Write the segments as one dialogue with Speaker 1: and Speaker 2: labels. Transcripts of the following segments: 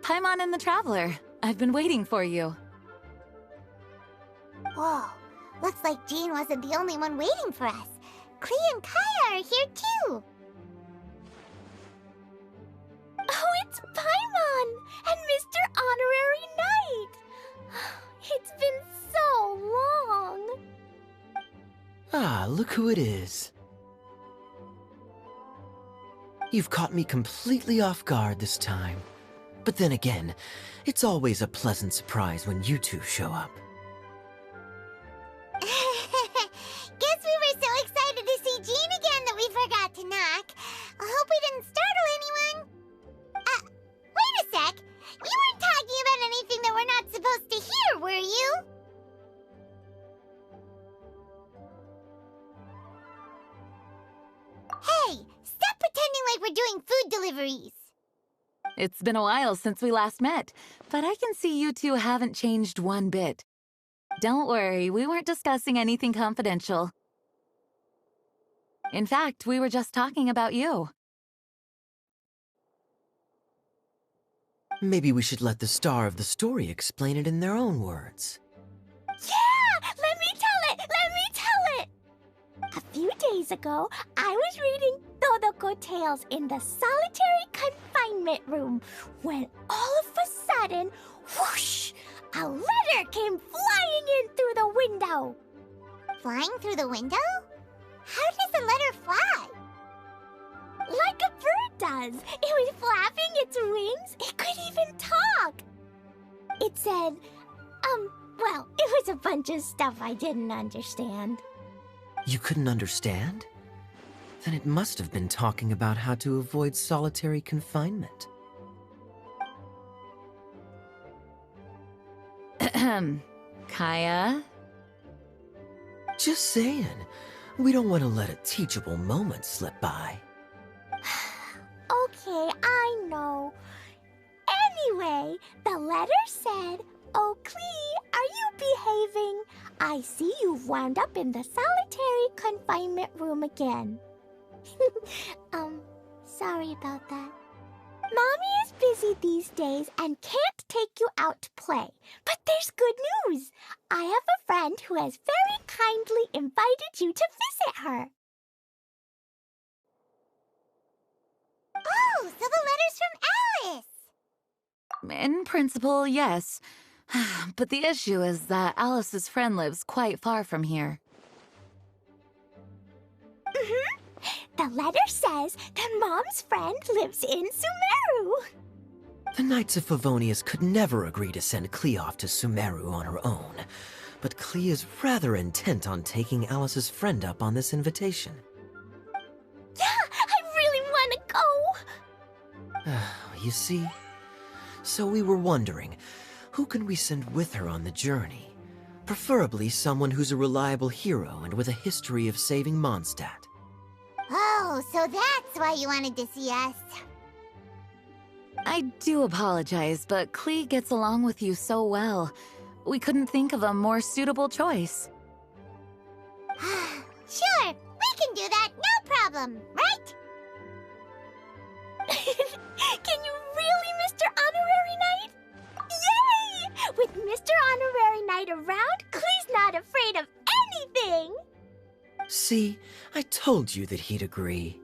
Speaker 1: Paimon and the Traveler. I've been waiting for you.
Speaker 2: Whoa, looks like Jean wasn't the only one waiting for us. Klee and Kaya are here too.
Speaker 3: Oh, it's Paimon and Mr. Honorary Knight. It's been so long.
Speaker 4: Ah, look who it is. You've caught me completely off guard this time. But then again, it's always a pleasant surprise when you two show up.
Speaker 2: Guess we were so excited to see Jean again that we forgot to knock. I hope we didn't startle anyone. Wait a sec. You weren't talking about anything that we're not supposed to hear, were you? Hey, stop pretending like we're doing food deliveries.
Speaker 1: It's been a while since we last met, but I can see you two haven't changed one bit. Don't worry, we weren't discussing anything confidential. In fact, we were just talking about you.
Speaker 4: Maybe we should let the star of the story explain it in their own words.
Speaker 3: Yeah! Let me tell it! Let me tell it! A few days ago, I was reading Todoko Tales in the solitary confinement room when all of a sudden, whoosh! A letter came flying in through the window.
Speaker 2: Flying through the window? How does a letter fly?
Speaker 3: Like a bird does. It was flapping its wings. It could even talk. It said, well, it was a bunch of stuff I didn't understand.
Speaker 4: You couldn't understand? Then it must have been talking about how to avoid solitary confinement.
Speaker 1: Kaya?
Speaker 4: Just saying. We don't want to let a teachable moment slip by.
Speaker 3: Okay, I know. Anyway, the letter said, "Oh, Klee, are you behaving? I see you've wound up in the solitary confinement room again." Sorry about that. Mommy is busy these days and can't take you out to play. But there's good news. I have a friend who has very kindly invited you to visit her.
Speaker 2: Oh, so the letter's from Alice!
Speaker 1: In principle, yes. But the issue is that Alice's friend lives quite far from here.
Speaker 3: The letter says that Mom's friend lives in Sumeru.
Speaker 4: The Knights of Favonius could never agree to send Klee off to Sumeru on her own, but Klee is rather intent on taking Alice's friend up on this invitation.
Speaker 3: Yeah, I really want to go.
Speaker 4: You see? So we were wondering, who can we send with her on the journey? Preferably someone who's a reliable hero and with a history of saving Mondstadt.
Speaker 2: Oh, so that's why you wanted to see us.
Speaker 1: I do apologize, but Klee gets along with you so well. We couldn't think of a more suitable choice.
Speaker 2: Sure, we can do that, no problem, right?
Speaker 3: Can you really, Mr. Honorary Knight? Yay! With Mr. Honorary Knight around, Klee's not afraid of anything!
Speaker 4: See, I told you that he'd agree.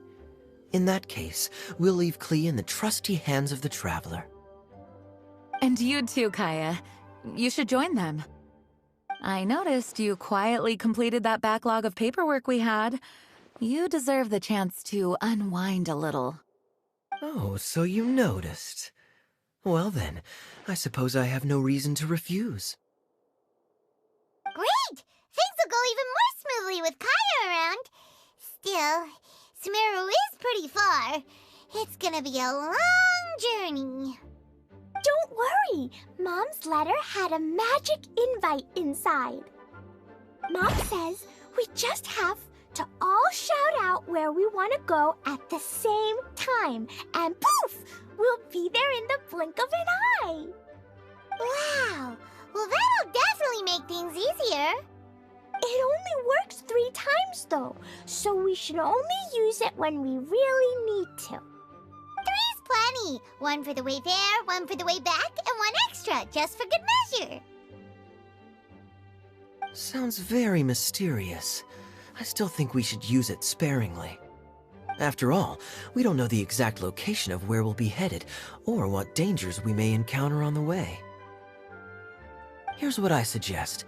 Speaker 4: In that case, we'll leave Klee in the trusty hands of the Traveler.
Speaker 1: And you too, Kaya. You should join them. I noticed you quietly completed that backlog of paperwork we had. You deserve the chance to unwind a little.
Speaker 4: Oh, so you noticed. Well then, I suppose I have no reason to refuse.
Speaker 2: Great! Things will go even more smoothly with Kaya around. Still, Sumeru is pretty far. It's gonna be a long journey.
Speaker 3: Don't worry, Mom's letter had a magic invite inside. Mom says we just have to all shout out where we want to go at the same time, and poof, we'll be there in the blink of an eye.
Speaker 2: Wow! Well, that'll definitely make things easier.
Speaker 3: It only works 3 times, though, so we should only use it when we really need to.
Speaker 2: 3's plenty. One for the way there, one for the way back, and one extra, just for good measure.
Speaker 4: Sounds very mysterious. I still think we should use it sparingly. After all, we don't know the exact location of where we'll be headed, or what dangers we may encounter on the way. Here's what I suggest.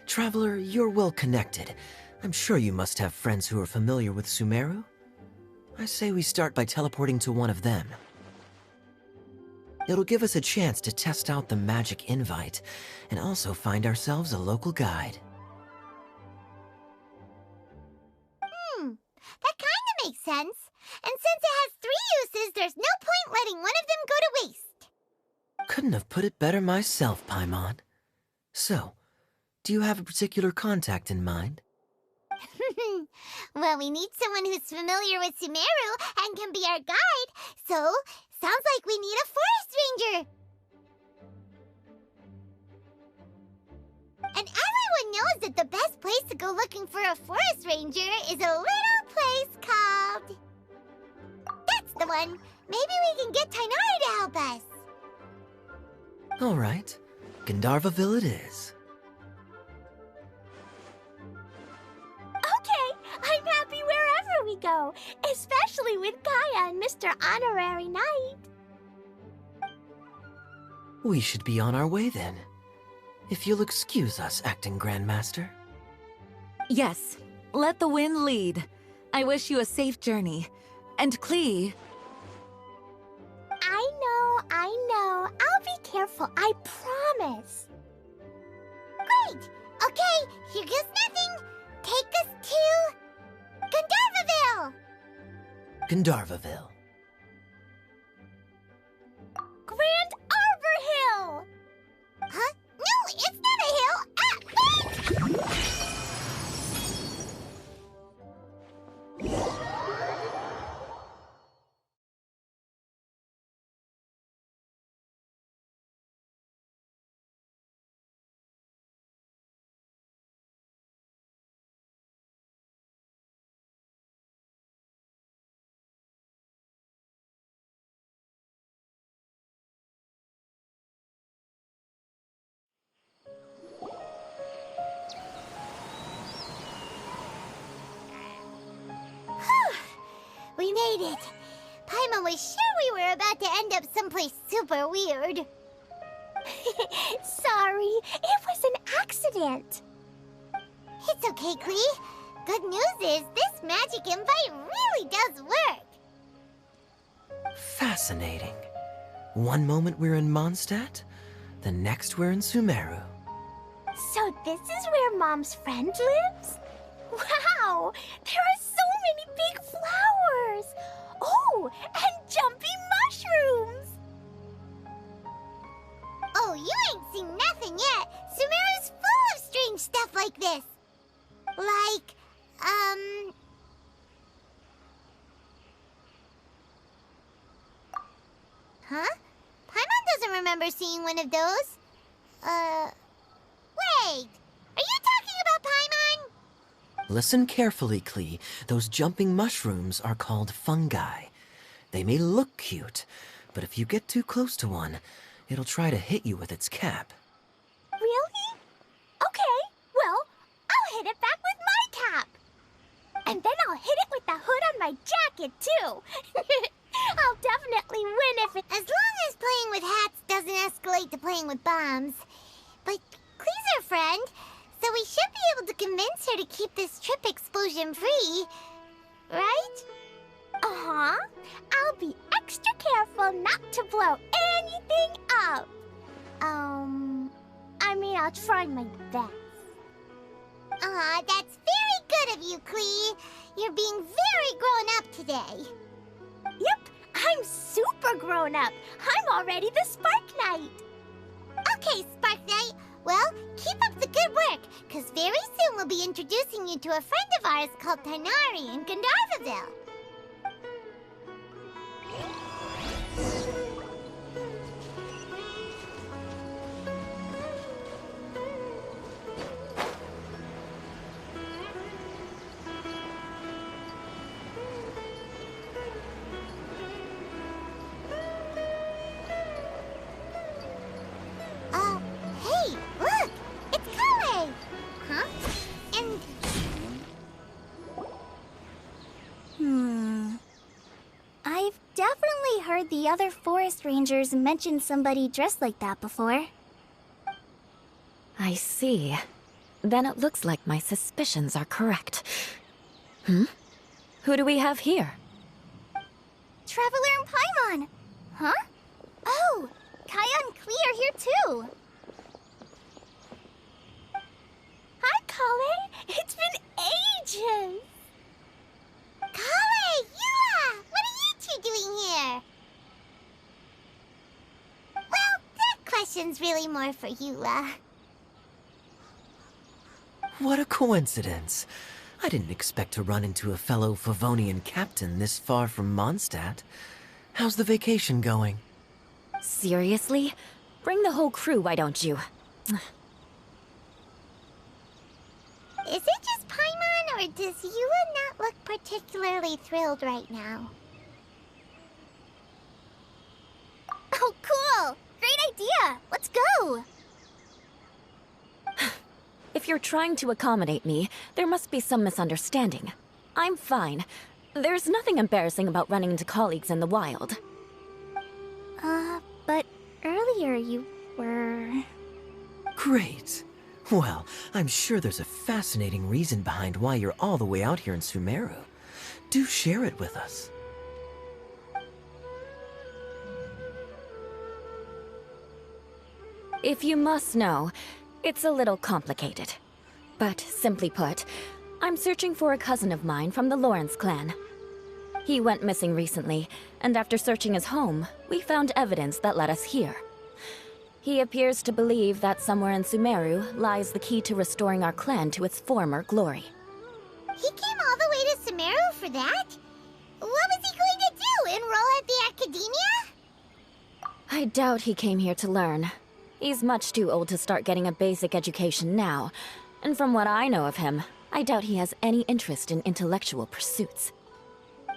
Speaker 4: Traveler, you're well connected. I'm sure you must have friends who are familiar with Sumeru. I say we start by teleporting to one of them. It'll give us a chance to test out the magic invite, and also find ourselves a local guide.
Speaker 2: That kinda makes sense. And since it has 3 uses, there's no point letting one of them go to waste.
Speaker 4: Couldn't have put it better myself, Paimon. So, do you have a particular contact in mind?
Speaker 2: Well, we need someone who's familiar with Sumeru and can be our guide, so sounds like we need a forest ranger. And everyone knows that the best place to go looking for a forest ranger is a little place called... That's the one! Maybe we can get Tainari to help us.
Speaker 4: All right, Gandharvaville it is.
Speaker 3: Okay, I'm happy wherever we go, especially with Kaya and Mr. Honorary Knight.
Speaker 4: We should be on our way then. If you'll excuse us, Acting Grandmaster.
Speaker 1: Yes, let the wind lead. I wish you a safe journey. And Klee...
Speaker 3: I know. I'll be careful, I promise.
Speaker 2: Great! Okay, here goes nothing. Take us to... Gandharvaville!
Speaker 4: Gandharvaville.
Speaker 3: Grand Arbor Hill!
Speaker 2: Huh? No, it's not a hill! Ah, wait! We made it. Paimon was sure we were about to end up someplace super weird.
Speaker 3: Sorry, it was an accident.
Speaker 2: It's okay, Klee. Good news is this magic invite really does work.
Speaker 4: Fascinating. One moment we're in Mondstadt, the next we're in Sumeru.
Speaker 3: So this is where Mom's friend lives? Wow! There are so many big flowers! Oh, and jumpy mushrooms!
Speaker 2: Oh, you ain't seen nothing yet. Sumeru's full of strange stuff like this. Like, Huh? Paimon doesn't remember seeing one of those. Wait! Are you talking about Paimon?
Speaker 4: Listen carefully, Klee. Those jumping mushrooms are called fungi. They may look cute, but if you get too close to one, it'll try to hit you with its cap.
Speaker 3: Really? Okay, well, I'll hit it back with my cap. And then I'll hit it with the hood on my jacket, too. I'll definitely win if it...
Speaker 2: As long as playing with hats doesn't escalate to playing with bombs. But Klee's our friend, so we should be able to convince her to keep this trip explosion-free. Right?
Speaker 3: Uh-huh. I'll be extra careful not to blow anything up. I mean, I'll try my best.
Speaker 2: Aw, that's very good of you, Klee. You're being very grown up today.
Speaker 3: Yep, I'm super grown up. I'm already the Spark Knight.
Speaker 2: Okay, Spark Knight. Well, keep up the good work, because very soon we'll be introducing you to a friend of ours called Tainari in Gandharvaville.
Speaker 3: the other forest rangers mentioned somebody dressed like that before.
Speaker 1: I see. Then it looks like my suspicions are correct. Who do we have here?
Speaker 3: Traveler and Paimon! Huh? Oh! Kaya and Klee are here too! Hi, Kale! It's been ages!
Speaker 2: Kale, Yua! What are you two doing here? Well, that question's really more for Yua.
Speaker 4: What a coincidence. I didn't expect to run into a fellow Favonian captain this far from Mondstadt. How's the vacation going?
Speaker 1: Seriously? Bring the whole crew, why don't you?
Speaker 2: Is it just Paimon, or does Yua not look particularly thrilled right now?
Speaker 3: Oh, cool! Great idea! Let's go!
Speaker 1: If you're trying to accommodate me, there must be some misunderstanding. I'm fine. There's nothing embarrassing about running into colleagues in the wild.
Speaker 3: But earlier you were...
Speaker 4: Great. Well, I'm sure there's a fascinating reason behind why you're all the way out here in Sumeru. Do share it with us.
Speaker 1: If you must know, it's a little complicated. But simply put, I'm searching for a cousin of mine from the Lawrence clan. He went missing recently, and after searching his home, we found evidence that led us here. He appears to believe that somewhere in Sumeru lies the key to restoring our clan to its former glory.
Speaker 2: He came all the way to Sumeru for that? What was he going to do, enroll at the academia?
Speaker 1: I doubt he came here to learn. He's much too old to start getting a basic education now, and from what I know of him, I doubt he has any interest in intellectual pursuits.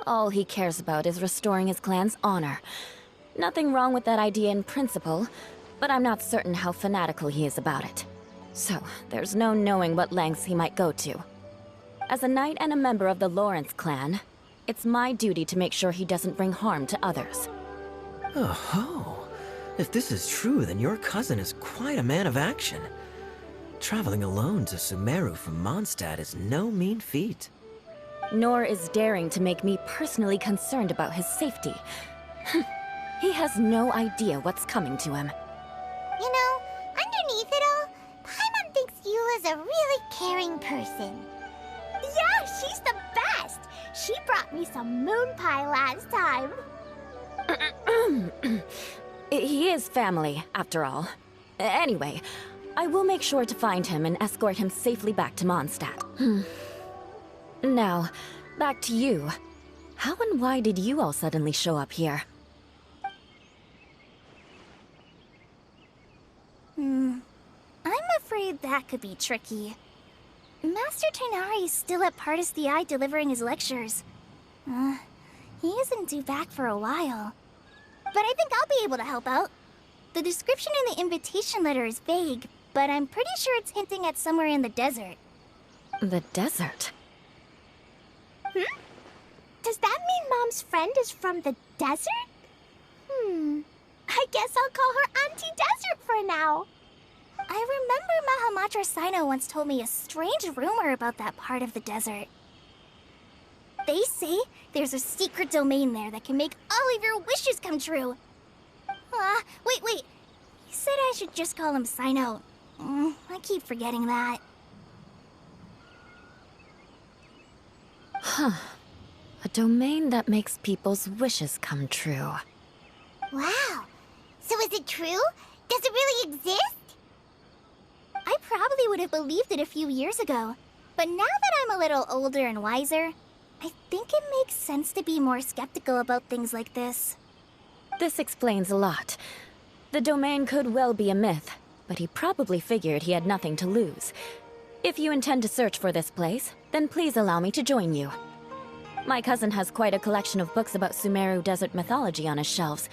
Speaker 1: All he cares about is restoring his clan's honor. Nothing wrong with that idea in principle, but I'm not certain how fanatical he is about it. So, there's no knowing what lengths he might go to. As a knight and a member of the Lawrence clan, it's my duty to make sure he doesn't bring harm to others.
Speaker 4: Oh-ho. If this is true, then your cousin is quite a man of action. Traveling alone to Sumeru from Mondstadt is no mean feat.
Speaker 1: Nor is daring to make me personally concerned about his safety. He has no idea what's coming to him.
Speaker 2: You know, underneath it all, Paimon thinks Yua's a really caring person.
Speaker 3: Yeah, she's the best! She brought me some moon pie last time.
Speaker 1: He is family, after all. Anyway, I will make sure to find him and escort him safely back to Mondstadt. Now, back to you. How and why did you all suddenly show up here?
Speaker 3: I'm afraid that could be tricky. Master Tighnari is still at Pardis the Eye delivering his lectures. He isn't due back for a while. But I think I'll be able to help out. The description in the invitation letter is vague, but I'm pretty sure it's hinting at somewhere in the desert.
Speaker 1: The desert?
Speaker 3: Does that mean Mom's friend is from the desert? I guess I'll call her Auntie Desert for now. I remember Mahamatra Sino once told me a strange rumor about that part of the desert. They say there's a secret domain there that can make all of your wishes come true. Wait. He said I should just call him Sino. I keep forgetting that.
Speaker 1: A domain that makes people's wishes come true.
Speaker 2: Wow. So is it true? Does it really exist?
Speaker 3: I probably would have believed it a few years ago. But now that I'm a little older and wiser, I think it makes sense to be more skeptical about things like this.
Speaker 1: This explains a lot. The domain could well be a myth, but he probably figured he had nothing to lose. If you intend to search for this place, then please allow me to join you. My cousin has quite a collection of books about Sumeru desert mythology on his shelves.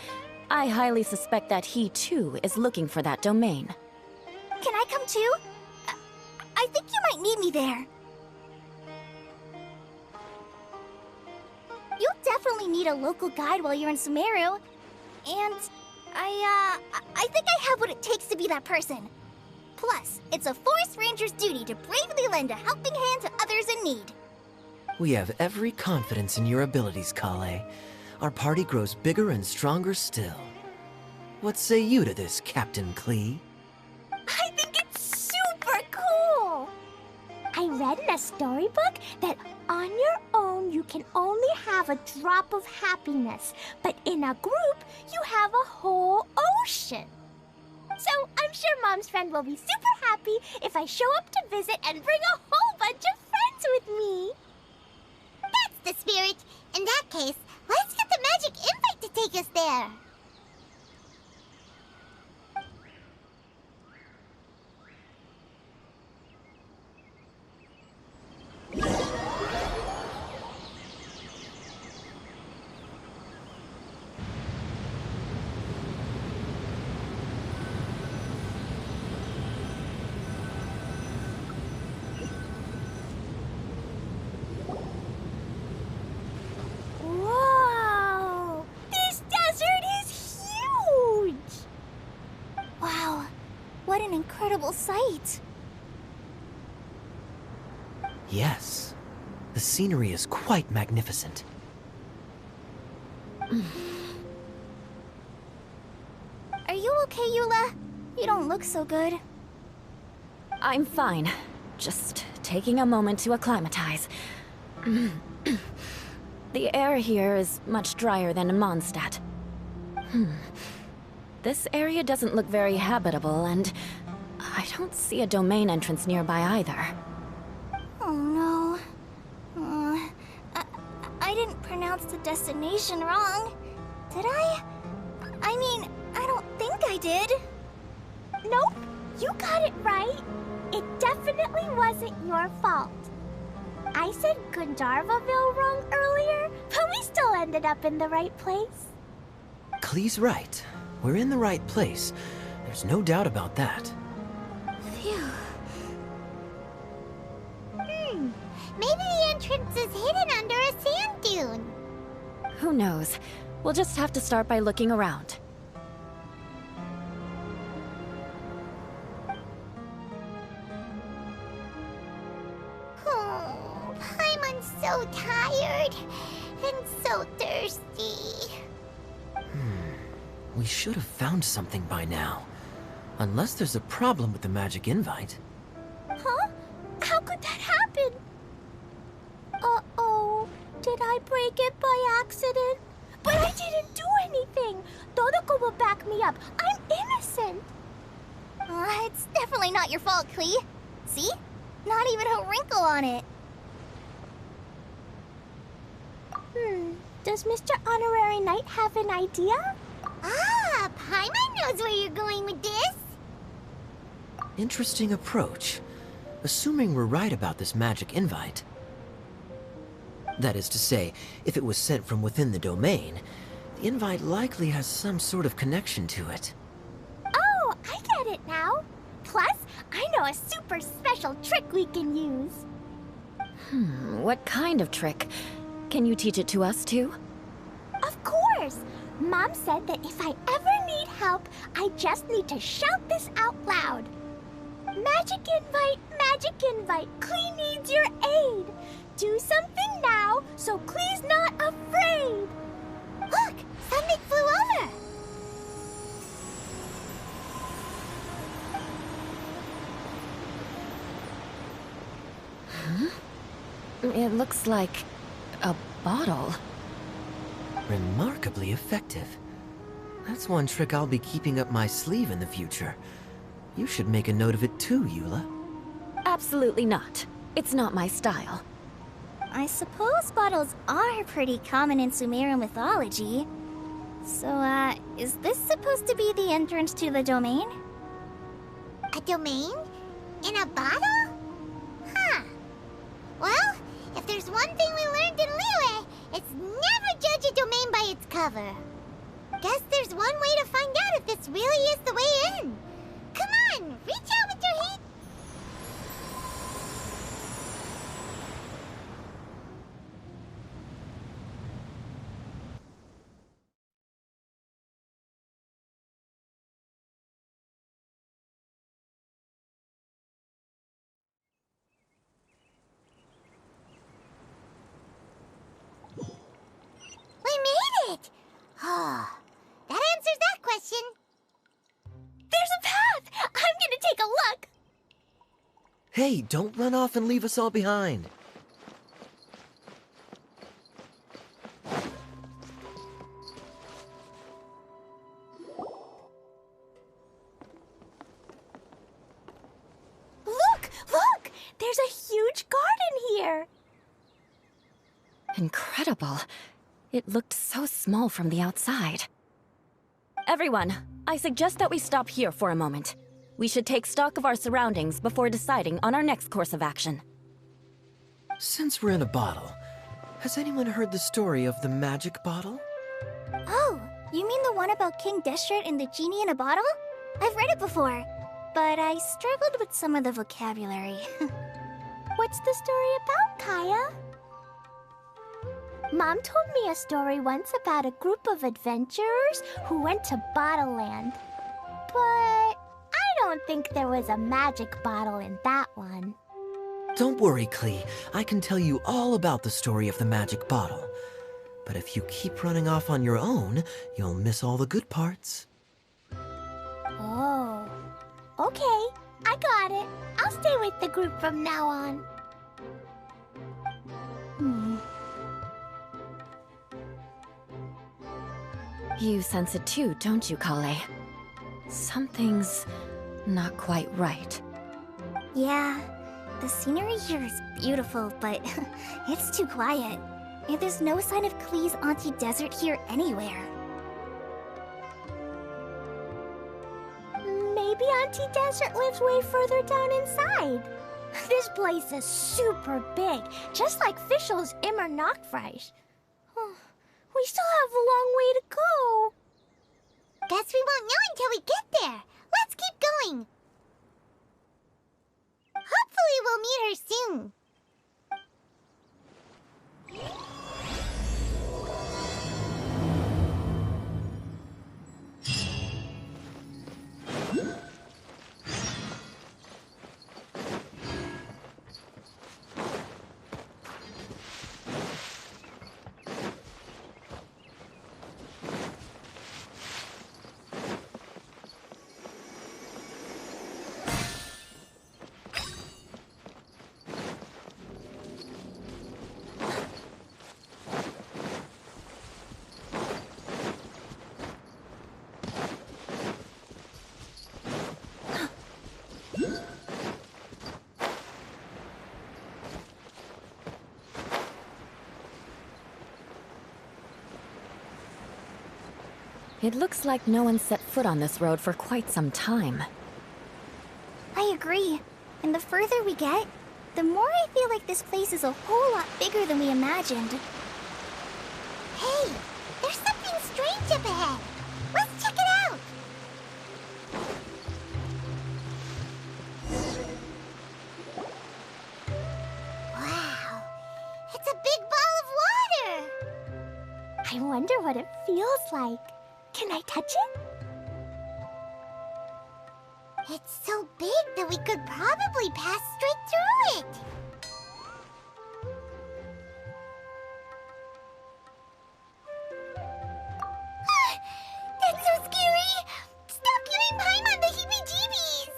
Speaker 1: I highly suspect that he, too, is looking for that domain.
Speaker 3: Can I come too? I think you might need me there. You'll definitely need a local guide while you're in Sumeru. And I think I have what it takes to be that person. Plus, it's a forest ranger's duty to bravely lend a helping hand to others in need.
Speaker 4: We have every confidence in your abilities, Klee. Our party grows bigger and stronger still. What say you to this, Captain Klee?
Speaker 3: I think it's super cool! I read in a storybook that on your own you can only have a drop of happiness, but in a group you have a whole ocean. So I'm sure Mom's friend will be super happy if I show up to visit and bring a whole bunch of friends with me.
Speaker 2: That's the spirit. In that case, let's get the magic invite to take us there.
Speaker 3: Whoa! This desert is huge! Wow, what an incredible sight.
Speaker 4: Yes. The scenery is quite magnificent.
Speaker 3: Are you okay, Eula? You don't look so good.
Speaker 1: I'm fine. Just taking a moment to acclimatize. The air here is much drier than in Mondstadt. This area doesn't look very habitable, and I don't see a domain entrance nearby either.
Speaker 3: Oh no. I didn't pronounce the destination wrong. Did I? I mean, I don't think I did. Nope, you got it right. It definitely wasn't your fault. I said Gundharvaville wrong earlier, but we still ended up in the right place.
Speaker 4: Klee's right. We're in the right place. There's no doubt about that.
Speaker 3: Phew.
Speaker 2: Maybe the entrance is hidden under a sand dune.
Speaker 1: Who knows? We'll just have to start by looking around.
Speaker 2: Oh, Paimon's so tired and so thirsty.
Speaker 4: We should have found something by now. Unless there's a problem with the magic invite.
Speaker 3: Huh? How could that happen? Uh-oh. Did I break it by accident? But I didn't do anything. Todoko will back me up. I'm innocent. It's definitely not your fault, Klee. See? Not even a wrinkle on it. Does Mr. Honorary Knight have an idea?
Speaker 2: Ah, Paimon knows where you're going with this.
Speaker 4: Interesting approach. Assuming we're right about this magic invite. That is to say, if it was sent from within the domain, the invite likely has some sort of connection to it.
Speaker 3: Oh, I get it now. Plus, I know a super special trick we can use.
Speaker 1: What kind of trick? Can you teach it to us too?
Speaker 3: Of course! Mom said that if I ever need help, I just need to shout this out loud. Magic invite, Klee needs your aid. Do something now, so Klee's not afraid.
Speaker 2: Look, something flew over.
Speaker 1: It looks like a bottle.
Speaker 4: Remarkably effective. That's one trick I'll be keeping up my sleeve in the future. You should make a note of it too, Eula.
Speaker 1: Absolutely not. It's not my style.
Speaker 3: I suppose bottles are pretty common in Sumeru mythology. So, is this supposed to be the entrance to the domain?
Speaker 2: A domain? In a bottle? Huh. Well, if there's one thing we learned in Liyue, it's never judge a domain by its cover. Guess there's one way to find out if this really is the way in. Come on, reach out with your hand.
Speaker 4: Hey, don't run off and leave us all behind.
Speaker 3: Look! Look! There's a huge garden here!
Speaker 1: Incredible. It looked so small from the outside. Everyone, I suggest that we stop here for a moment. We should take stock of our surroundings before deciding on our next course of action.
Speaker 4: Since we're in a bottle, has anyone heard the story of the magic bottle?
Speaker 2: Oh, you mean the one about King Destret and the genie in a bottle? I've read it before, but I struggled with some of the vocabulary.
Speaker 3: What's the story about, Kaya? Mom told me a story once about a group of adventurers who went to Bottle Land. But I don't think there was a magic bottle in that one.
Speaker 4: Don't worry, Klee. I can tell you all about the story of the magic bottle. But if you keep running off on your own, you'll miss all the good parts.
Speaker 3: Oh. Okay, I got it. I'll stay with the group from now on.
Speaker 1: You sense it too, don't you, Klee? Something's not quite right.
Speaker 2: Yeah, the scenery here is beautiful, but it's too quiet. And there's no sign of Klee's Auntie Desert here anywhere.
Speaker 3: Maybe Auntie Desert lives way further down inside. This place is super big, just like Fischl's Immer Nachtreich. We still have a long way to go.
Speaker 2: Guess we won't know until we get there. Let's keep going. Hopefully we'll meet her soon.
Speaker 1: It looks like no one set foot on this road for quite some time.
Speaker 2: I agree. And the further we get, the more I feel like this place is a whole lot bigger than we imagined. Hey, there's something strange up ahead. Let's check it out. Wow, it's a big ball of water.
Speaker 3: I wonder what it feels like. Can I touch it?
Speaker 2: It's so big that we could probably pass straight through it. That's so scary! Stop giving Paimon the heebie-jeebies!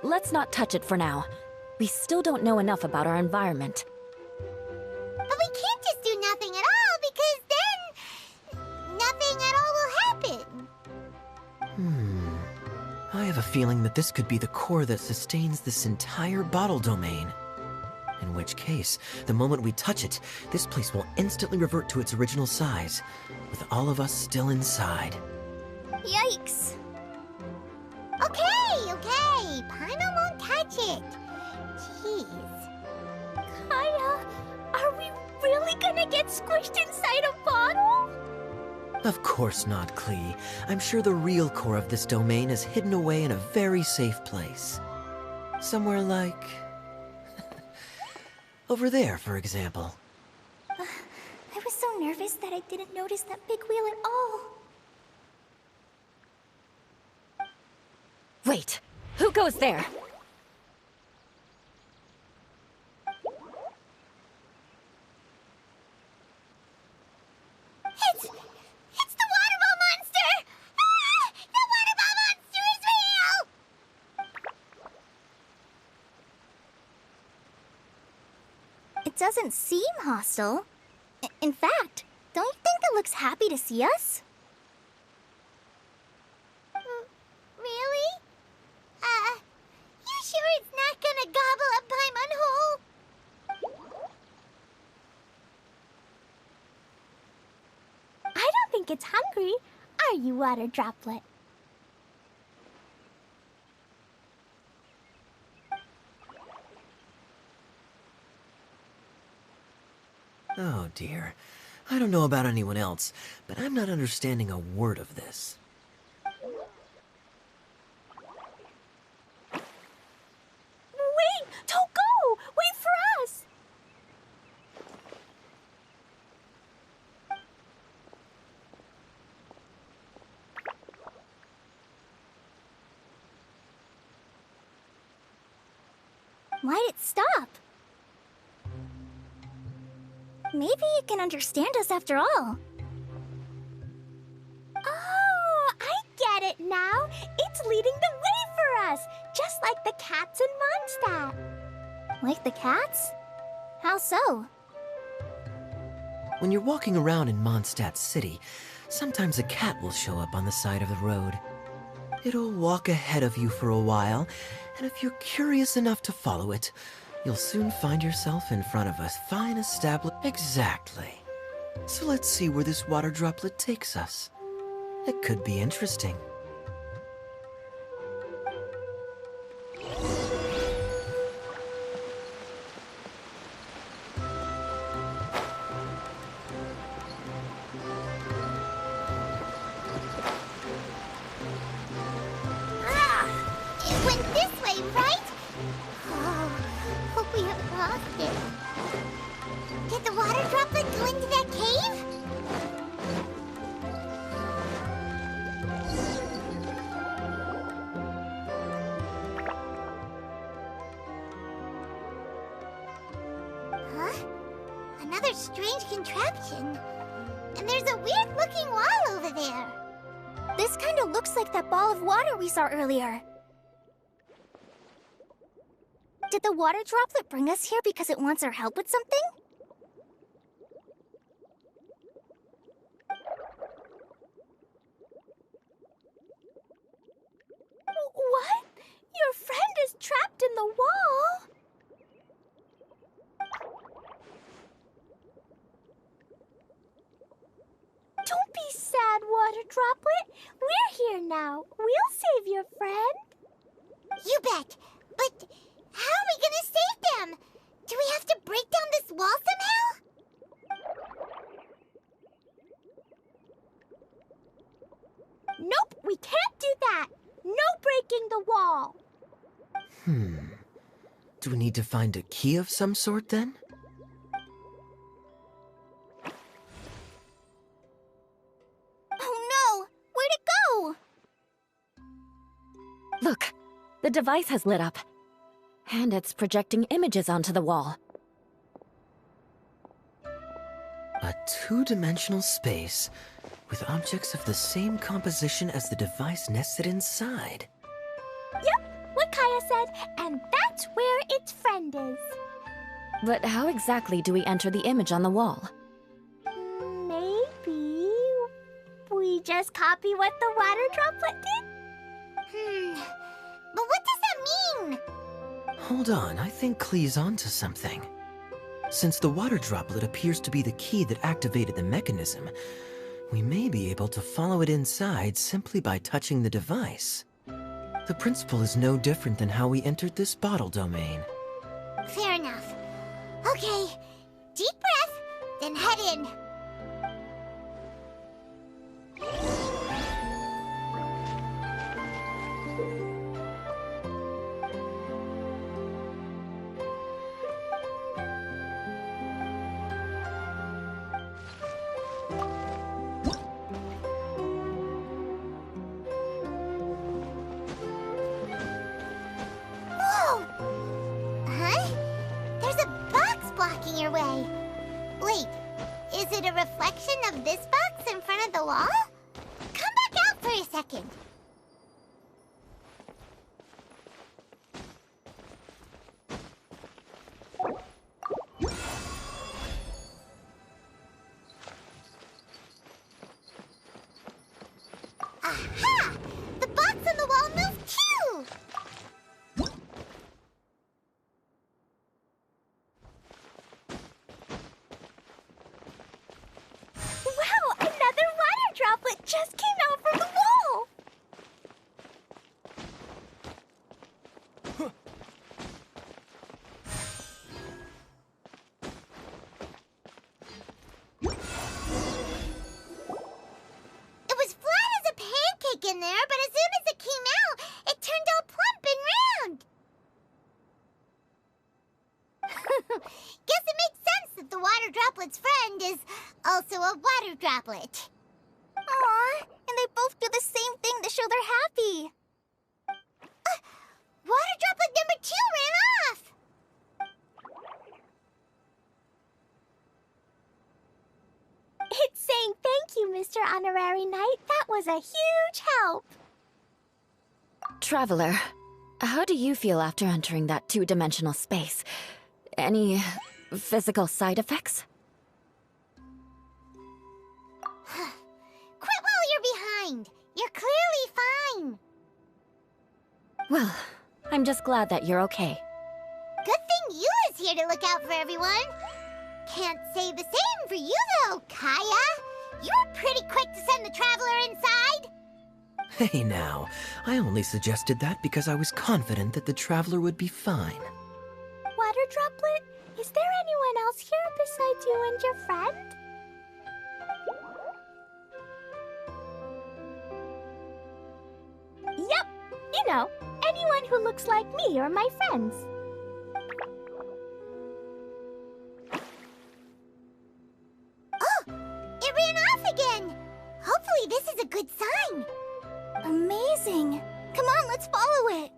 Speaker 1: Let's not touch it for now. We still don't know enough about our environment.
Speaker 2: But we can't just do nothing at all, because then nothing at all will happen.
Speaker 4: I have a feeling that this could be the core that sustains this entire bottle domain. In which case, the moment we touch it, this place will instantly revert to its original size, with all of us still inside.
Speaker 2: Yikes. Okay. Paimon won't touch it. Jeez.
Speaker 3: Kaya, are we really gonna get squished inside a bottle?
Speaker 4: Of course not, Klee. I'm sure the real core of this domain is hidden away in a very safe place. Somewhere like... over there, for example.
Speaker 2: I was so nervous that I didn't notice that big wheel at all.
Speaker 1: Wait, who goes there?
Speaker 2: It's the water ball monster! Ah! The water ball monster is real!
Speaker 3: doesn't seem hostile. In fact, don't you think it looks happy to see us?
Speaker 2: Really? You sure it's not gonna gobble up Paimon whole?
Speaker 3: I don't think it's hungry. Are you, Water Droplet?
Speaker 4: Oh dear. I don't know about anyone else, but I'm not understanding a word of this.
Speaker 3: Wait! Don't go! Wait for us! Why'd it stop? Maybe it can understand us after all. Oh, I get it now. It's leading the way for us, just like the cats in Mondstadt. Like the cats? How so?
Speaker 4: When you're walking around in Mondstadt City, sometimes a cat will show up on the side of the road. It'll walk ahead of you for a while, and if you're curious enough to follow it, you'll soon find yourself in front of a fine established... Exactly. So let's see where this water droplet takes us. It could be interesting.
Speaker 2: It went this way, right? Oh, hope we haven't lost it. Did the water droplet go into that cave? Huh? Another strange contraption. And there's a weird-looking wall over there.
Speaker 3: This kind of looks like that ball of water we saw earlier. Did the water droplet bring us here because it wants our help with something? What? Your friend is trapped in the wall? Don't be sad, Water Droplet. We're here now. We'll save your friend.
Speaker 2: You bet. But how are we gonna save them? Do we have to break down this wall somehow?
Speaker 3: Nope, we can't do that. No breaking the wall.
Speaker 4: Do we need to find a key of some sort then?
Speaker 3: Oh no! Where'd it go?
Speaker 1: Look, the device has lit up. And it's projecting images onto the wall.
Speaker 4: A two-dimensional space with objects of the same composition as the device nested inside.
Speaker 3: Yep, what Kaya said, and that's where its friend is.
Speaker 1: But how exactly do we enter the image on the wall?
Speaker 3: Maybe we just copy what the water droplet did?
Speaker 2: But what does that mean?
Speaker 4: Hold on, I think Klee's onto something. Since the water droplet appears to be the key that activated the mechanism, we may be able to follow it inside simply by touching the device. The principle is no different than how we entered this bottle domain.
Speaker 2: Fair enough. Okay, deep breath, then head in. Whoa! Huh? There's a box blocking your way. Wait, is it a reflection of this box in front of the wall? Come back out for a second. a water droplet.
Speaker 3: Aw, and they both do the same thing to show they're happy.
Speaker 2: Water droplet number 2 ran off!
Speaker 3: It's saying thank you, Mr. Honorary Knight. That was a huge help.
Speaker 1: Traveler, how do you feel after entering that two-dimensional space? Any physical side effects?
Speaker 2: Quit while you're behind! You're clearly fine!
Speaker 1: Well, I'm just glad that you're okay.
Speaker 2: Good thing Eula's here to look out for everyone! Can't say the same for you, though, Kaya! You were pretty quick to send the Traveler inside!
Speaker 4: Hey now, I only suggested that because I was confident that the Traveler would be fine.
Speaker 3: Water Droplet, is there anyone else here besides you and your friend? Yep, you know, anyone who looks like me or my friends.
Speaker 2: Oh! It ran off again! Hopefully this is a good sign!
Speaker 3: Amazing! Come on, let's follow it!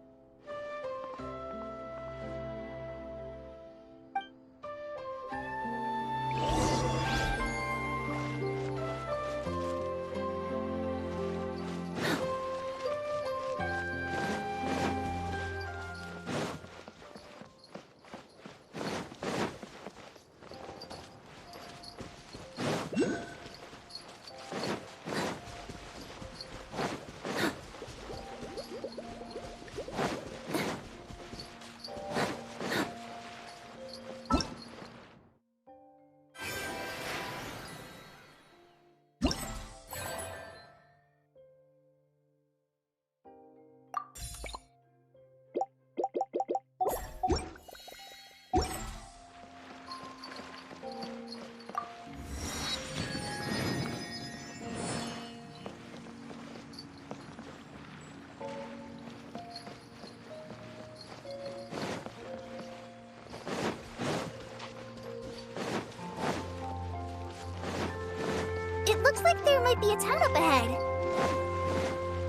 Speaker 2: Looks like there might be a town up ahead.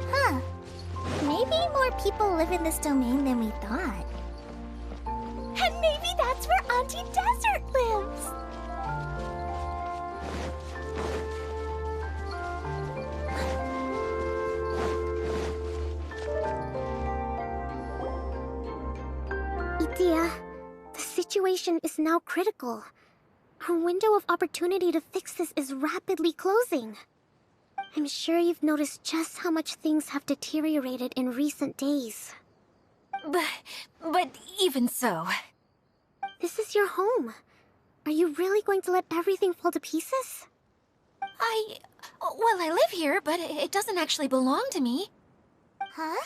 Speaker 3: Huh. Maybe more people live in this domain than we thought. And maybe that's where Auntie Desert lives!
Speaker 5: Itia, the situation is now critical. Our window of opportunity to fix this is rapidly closing. I'm sure you've noticed just how much things have deteriorated in recent days.
Speaker 1: But even so...
Speaker 5: This is your home. Are you really going to let everything fall to pieces?
Speaker 1: Well, I live here, but it doesn't actually belong to me.
Speaker 2: Huh?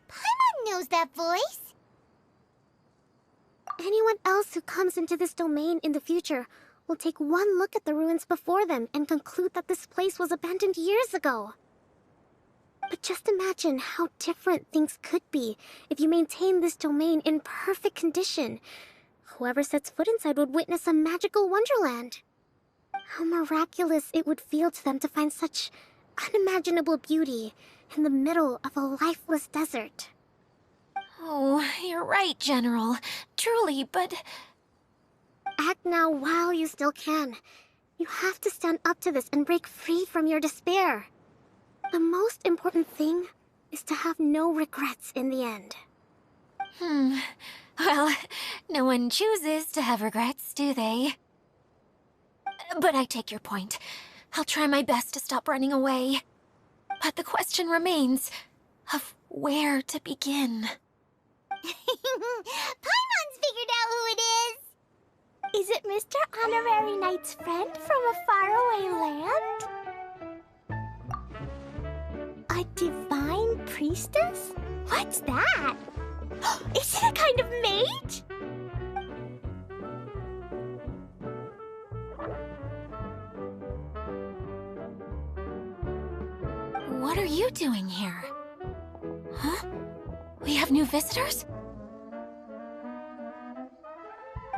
Speaker 2: Paimon knows that voice.
Speaker 5: Anyone else who comes into this domain in the future will take one look at the ruins before them and conclude that this place was abandoned years ago. But just imagine how different things could be if you maintain this domain in perfect condition. Whoever sets foot inside would witness a magical wonderland. How miraculous it would feel to them to find such unimaginable beauty in the middle of a lifeless desert.
Speaker 1: Oh, you're right, General. Truly, but...
Speaker 5: Act now while you still can. You have to stand up to this and break free from your despair. The most important thing is to have no regrets in the end.
Speaker 1: Well, no one chooses to have regrets, do they? But I take your point. I'll try my best to stop running away. But the question remains of where to begin.
Speaker 2: Paimon's figured out who it is!
Speaker 3: Is it Mr. Honorary Knight's friend from a faraway land? A divine priestess? What's that? Is it a kind of mage?
Speaker 1: What are you doing here? Huh? We have new visitors?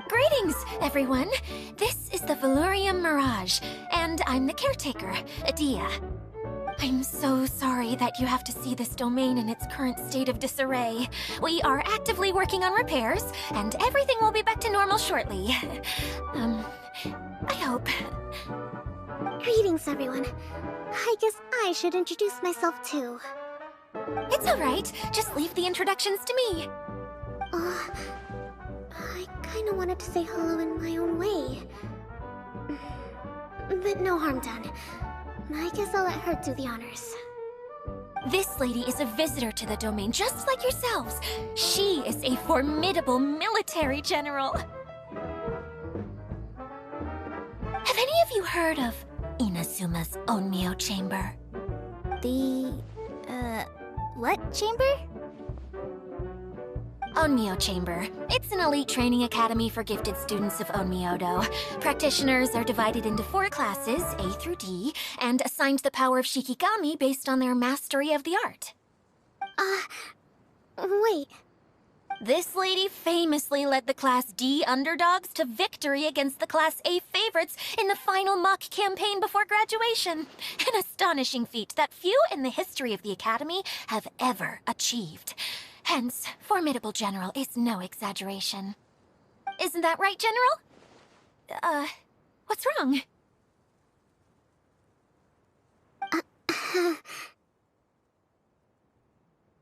Speaker 1: Greetings!
Speaker 3: Greetings, everyone. This is the Valurium Mirage, and I'm the caretaker, Adia. I'm so sorry that you have to see this domain in its current state of disarray. We are actively working on repairs, and everything will be back to normal shortly. I hope.
Speaker 5: Greetings, everyone. I guess I should introduce myself too.
Speaker 3: It's alright. Just leave the introductions to me.
Speaker 5: I kinda wanted to say hello in my own way. But no harm done. I guess I'll let her do the honors.
Speaker 3: This lady is a visitor to the domain, just like yourselves. She is a formidable military general. Have any of you heard of Inazuma's Onmyo Chamber?
Speaker 2: What chamber?
Speaker 3: Onmyo Chamber. It's an elite training academy for gifted students of Onmyodo. Practitioners are divided into 4 classes, A through D, and assigned the power of Shikigami based on their mastery of the art.
Speaker 5: Wait.
Speaker 3: This lady famously led the Class D underdogs to victory against the Class A favorites in the final mock campaign before graduation. An astonishing feat that few in the history of the Academy have ever achieved. Hence, formidable general is no exaggeration. Isn't that right, General? What's wrong?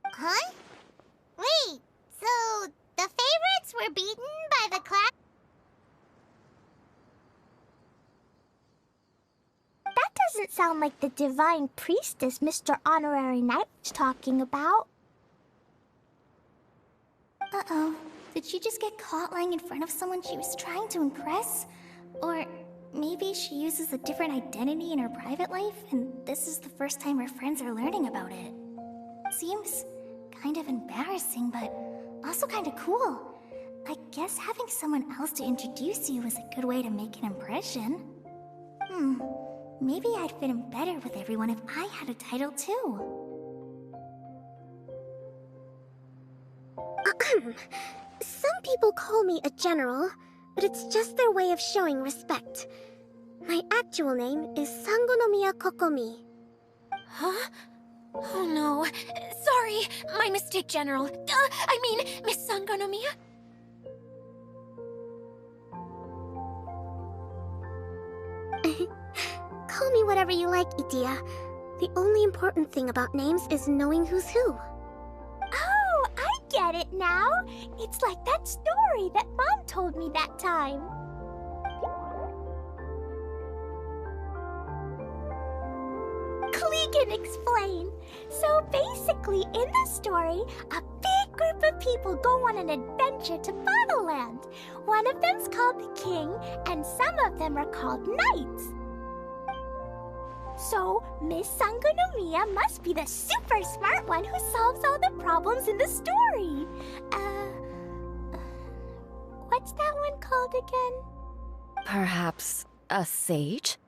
Speaker 2: Huh? Wait, so the favorites were beaten by the class?
Speaker 3: That doesn't sound like the divine priestess Mr. Honorary Knight was talking about.
Speaker 6: Uh-oh. Did she just get caught lying in front of someone she was trying to impress? Or maybe she uses a different identity in her private life, and this is the first time her friends are learning about it. Seems kind of embarrassing, but also kind of cool. I guess having someone else to introduce you is a good way to make an impression. Maybe I'd fit in better with everyone if I had a title too.
Speaker 5: Some people call me a general, but it's just their way of showing respect. My actual name is Sangonomiya Kokomi.
Speaker 3: Huh? Oh no. Sorry, my mistake, General. I mean, Miss Sangonomiya.
Speaker 5: Call me whatever you like, Idia. The only important thing about names is knowing who's who.
Speaker 3: Oh, I get it now. It's like that story that Mom told me that time. Klee can explain. So basically, in the story, a big group of people go on an adventure to Bottleland. One of them's called the King, and some of them are called Knights. So, Miss Sangonomiya must be the super smart one who solves all the problems in the story. What's that one called again?
Speaker 1: Perhaps a sage?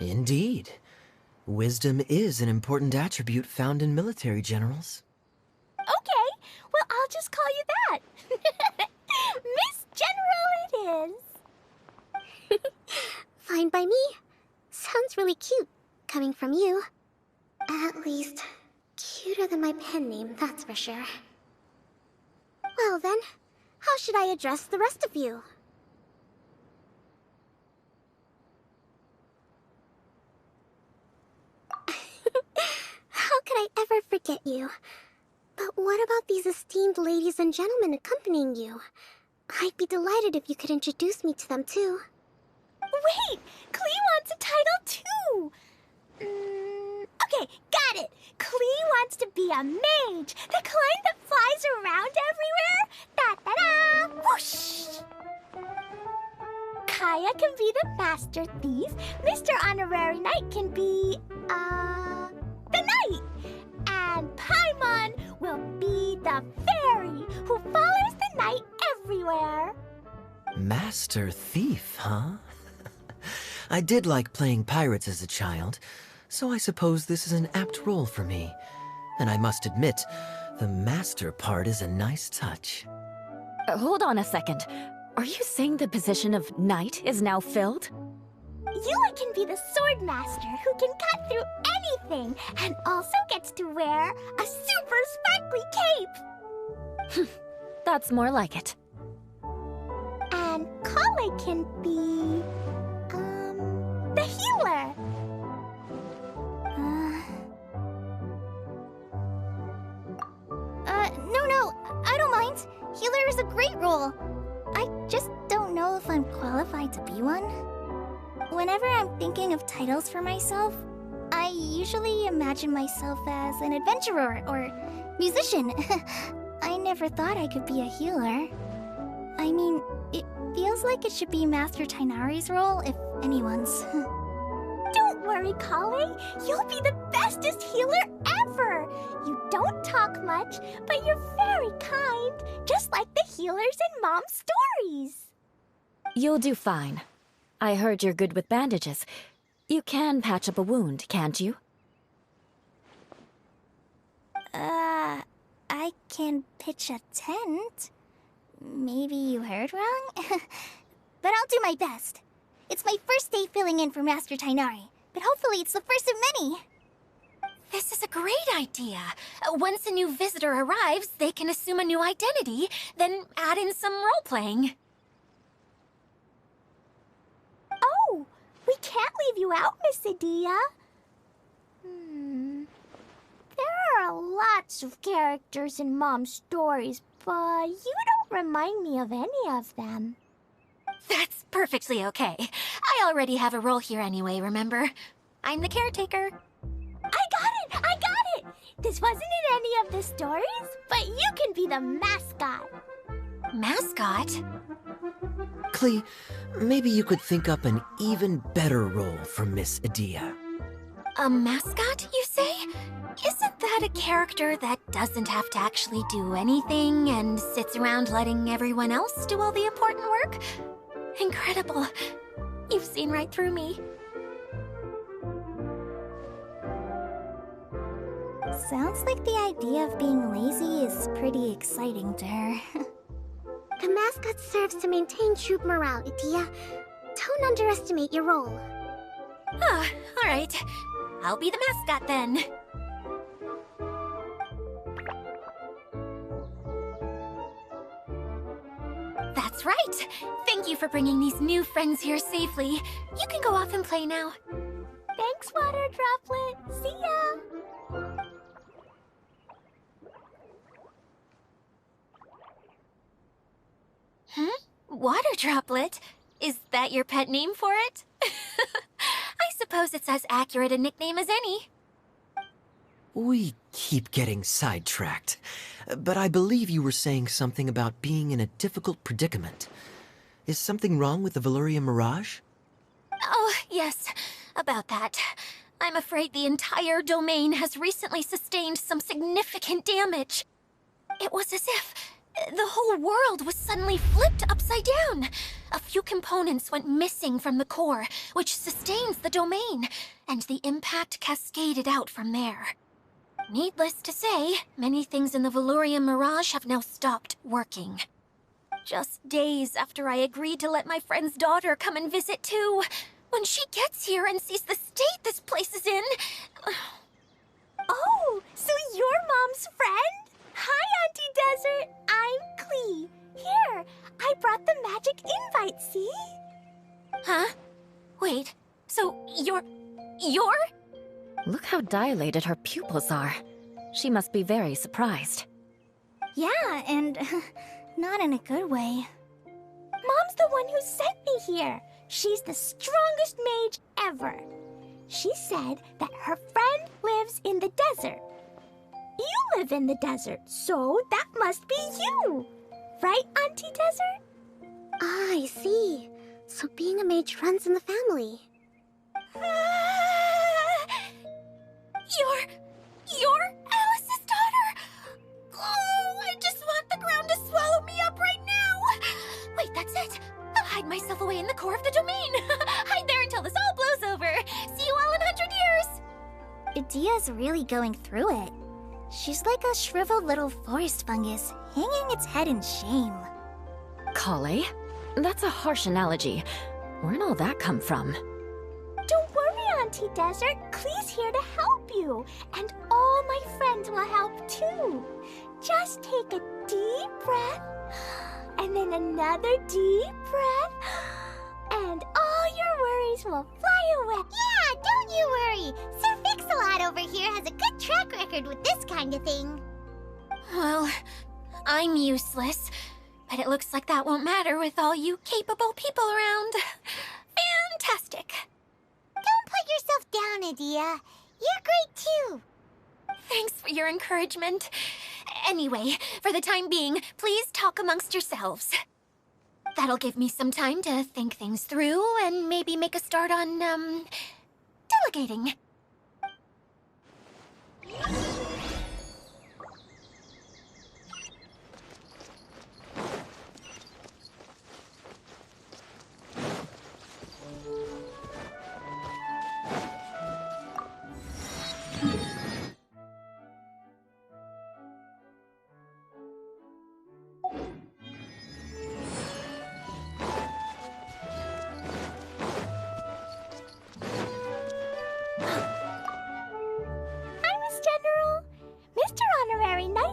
Speaker 4: Indeed. Wisdom is an important attribute found in military generals.
Speaker 3: Okay, well, I'll just call you that. Miss General it is.
Speaker 5: Fine by me. Sounds really cute, coming from you. At least, cuter than my pen name, that's for sure. Well then, how should I address the rest of you? How could I ever forget you? But what about these esteemed ladies and gentlemen accompanying you? I'd be delighted if you could introduce me to them too.
Speaker 3: Wait, Klee wants a title too. Okay, got it. Klee wants to be a mage, the kind that flies around everywhere. Da-da-da! Whoosh! Kaya can be the master thief. Mr. Honorary Knight can be, the knight. And Paimon will be the fairy who follows the knight everywhere.
Speaker 4: Master Thief, huh? I did like playing pirates as a child, so I suppose this is an apt role for me. And I must admit, the master part is a nice touch.
Speaker 1: Hold on a second. Are you saying the position of knight is now filled?
Speaker 3: Eula can be the sword master who can cut through anything and also gets to wear a super sparkly cape.
Speaker 1: That's more like it.
Speaker 3: And Klee can be, the healer. No, I don't mind. Healer is a great role. I just don't know if I'm qualified to be one. Whenever I'm thinking of titles for myself, I usually imagine myself as an adventurer or musician. I never thought I could be a healer. I mean, it feels like it should be Master Tighnari's role, if anyone's. Don't worry, Klee. You'll be the bestest healer ever! You don't talk much, but you're very kind, just like the healers in Mom's stories.
Speaker 1: You'll do fine. I heard you're good with bandages. You can patch up a wound, can't you?
Speaker 3: I can pitch a tent. Maybe you heard wrong? But I'll do my best. It's my first day filling in for Master Tighnari, but hopefully it's the first of many.
Speaker 7: This is a great idea. Once a new visitor arrives, they can assume a new identity, then add in some role-playing.
Speaker 3: Oh, we can't leave you out, Miss Adia. There are lots of characters in Mom's stories, but you don't remind me of any of them.
Speaker 7: That's perfectly okay. I already have a role here anyway, remember? I'm the caretaker.
Speaker 3: I got it! This wasn't in any of the stories, but you can be the mascot.
Speaker 7: Mascot?
Speaker 4: Klee, maybe you could think up an even better role for Miss Adia.
Speaker 7: A mascot, you say? Isn't that a character that doesn't have to actually do anything and sits around letting everyone else do all the important work? Incredible. You've seen right through me.
Speaker 3: Sounds like the idea of being lazy is pretty exciting to her.
Speaker 5: The mascot serves to maintain troop morale, Adia. Don't underestimate your role.
Speaker 7: Ah, alright. I'll be the mascot then. That's right! Thank you for bringing these new friends here safely. You can go off and play now.
Speaker 3: Thanks, Water Droplet. See ya!
Speaker 7: Water Droplet? Is that your pet name for it? I suppose it's as accurate a nickname as any.
Speaker 4: We keep getting sidetracked, but I believe you were saying something about being in a difficult predicament. Is something wrong with the Valyria Mirage?
Speaker 7: Oh, yes, about that. I'm afraid the entire domain has recently sustained some significant damage. It was as if the whole world was suddenly flipped upside down. A few components went missing from the core, which sustains the domain, and the impact cascaded out from there. Needless to say, many things in the Valyria Mirage have now stopped working. Just days after I agreed to let my friend's daughter come and visit too. When she gets here and sees the state this place is in...
Speaker 3: Oh, so you're Mom's friend? Hi, Auntie Desert. I'm Klee. Here, I brought the magic invite, see?
Speaker 7: Huh? Wait, so you're...
Speaker 1: Look how dilated her pupils are. She must be very surprised.
Speaker 3: Yeah, and not in a good way. Mom's the one who sent me here. She's the strongest mage ever. She said that her friend lives in the desert. You live in the desert, so that must be you. Right, Auntie Desert?
Speaker 5: Ah, I see. So being a mage runs in the family.
Speaker 7: You're Alice's daughter? Oh, I just want the ground to swallow me up right now. Wait, that's it. I'll hide myself away in the core of the domain. Hide there until this all blows over. See you all in 100 years.
Speaker 3: Adia's really going through it. She's like a shriveled little forest fungus, hanging its head in shame.
Speaker 1: Klee? That's a harsh analogy. Where'd all that come from?
Speaker 3: Don't worry, Auntie Desert. Klee's here to help you. And all my friends will help too. Just take a deep breath, and then another deep breath, and all your worries will fly away.
Speaker 2: Yeah, don't you worry. Sir Fix-a-Lot over here has a good track record with this kind of thing.
Speaker 7: Well, I'm useless, but it looks like that won't matter with all you capable people around. Fantastic.
Speaker 2: Don't put yourself down, Adia. You're great too.
Speaker 7: Thanks for your encouragement. Anyway, for the time being, please talk amongst yourselves. That'll give me some time to think things through and maybe make a start on, delegating.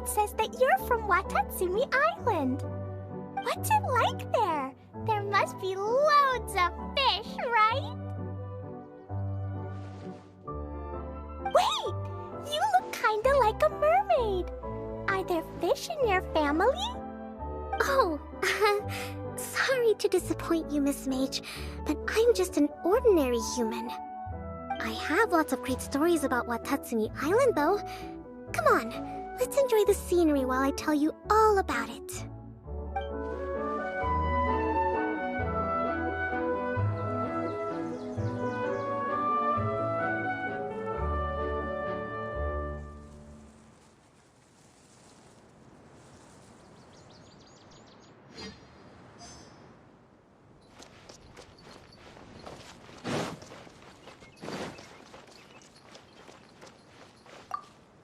Speaker 3: Says that you're from Watatsumi Island. What's it like there? There must be loads of fish, right? Wait! You look kinda like a mermaid. Are there fish in your family?
Speaker 5: Oh, sorry to disappoint you, Miss Mage, but I'm just an ordinary human. I have lots of great stories about Watatsumi Island, though. Come on. Let's enjoy the scenery while I tell you all about it.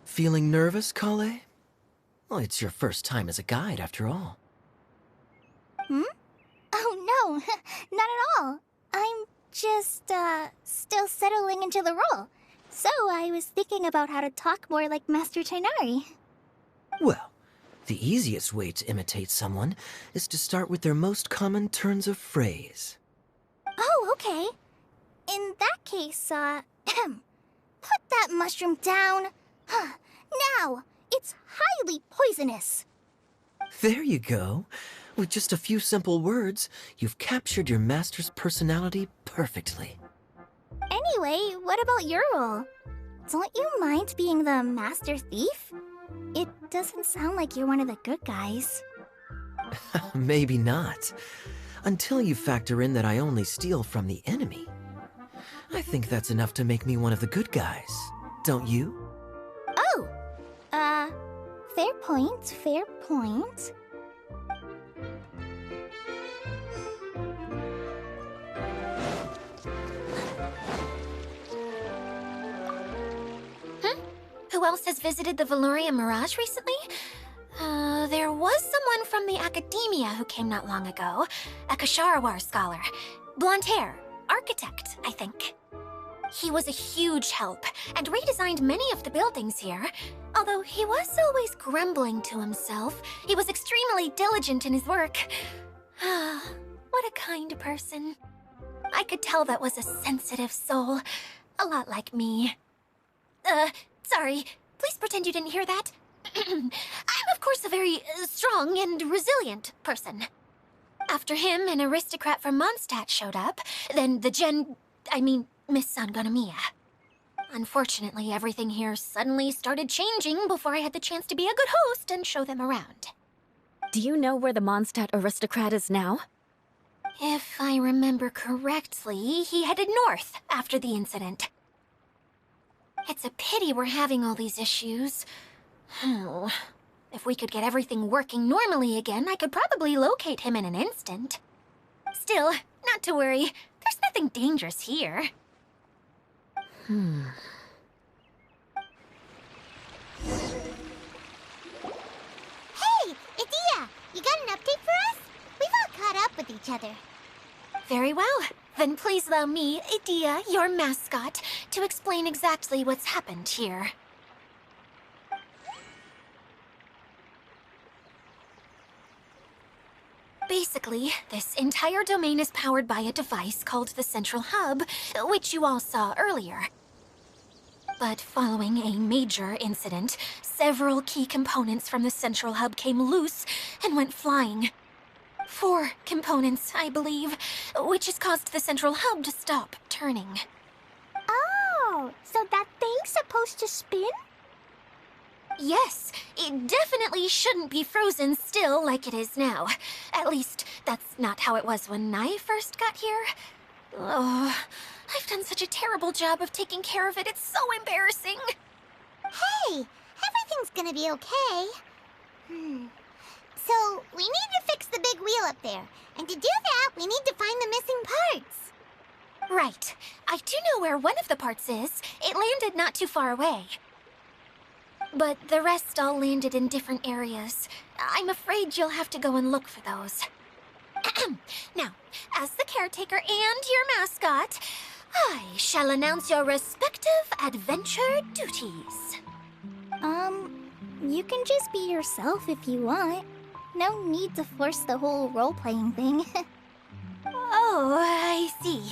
Speaker 4: Feeling nervous, Klee? Well, it's your first time as a guide, after all.
Speaker 6: Oh, no, not at all. I'm just, still settling into the role. So I was thinking about how to talk more like Master Tighnari.
Speaker 4: Well, the easiest way to imitate someone is to start with their most common turns of phrase.
Speaker 6: Oh, okay. In that case, put that mushroom down. Now, it's highly poisonous.
Speaker 4: There you go. With just a few simple words, you've captured your master's personality perfectly.
Speaker 6: Anyway, what about your role? Don't you mind being the master thief? It doesn't sound like you're one of the good guys.
Speaker 4: Maybe not. Until you factor in that I only steal from the enemy. I think that's enough to make me one of the good guys, don't you?
Speaker 6: Oh! Fair point, fair point.
Speaker 7: Who else has visited the Valoria Mirage recently? There was someone from the academia who came not long ago. A Kasharawar scholar. Blonde hair. Architect, I think. He was a huge help, and redesigned many of the buildings here. Although he was always grumbling to himself, he was extremely diligent in his work. What a kind person. I could tell that was a sensitive soul. A lot like me. Sorry. Please pretend you didn't hear that. I'm, of course, a very strong and resilient person. After him, an aristocrat from Mondstadt showed up. Then Miss Sangonomiya. Unfortunately, everything here suddenly started changing before I had the chance to be a good host and show them around.
Speaker 1: Do you know where the Mondstadt aristocrat is now?
Speaker 7: If I remember correctly, he headed north after the incident. It's a pity we're having all these issues. If we could get everything working normally again, I could probably locate him in an instant. Still, not to worry. There's nothing dangerous here.
Speaker 2: Hey, Adia! You got an update for us? We've all caught up with each each other.
Speaker 7: Very well. Then please allow me, Dia, your mascot, to explain exactly what's happened here. Basically, this entire domain is powered by a device called the Central Hub, which you all saw earlier. But following a major incident, several key components from the Central Hub came loose and went flying. 4 components, I believe, which has caused the Central Hub to stop turning.
Speaker 3: Oh, so that thing's supposed to spin?
Speaker 7: Yes, it definitely shouldn't be frozen still like it is now. At least, that's not how it was when I first got here. Oh, I've done such a terrible job of taking care of it, it's so embarrassing.
Speaker 2: Hey, everything's gonna be okay. So, we need to fix the big wheel up there. And to do that, we need to find the missing parts.
Speaker 7: Right. I do know where one of the parts is. It landed not too far away. But the rest all landed in different areas. I'm afraid you'll have to go and look for those. Now, as the caretaker and your mascot, I shall announce your respective adventure duties.
Speaker 6: You can just be yourself if you want. No need to force the whole role-playing thing.
Speaker 7: Oh, I see.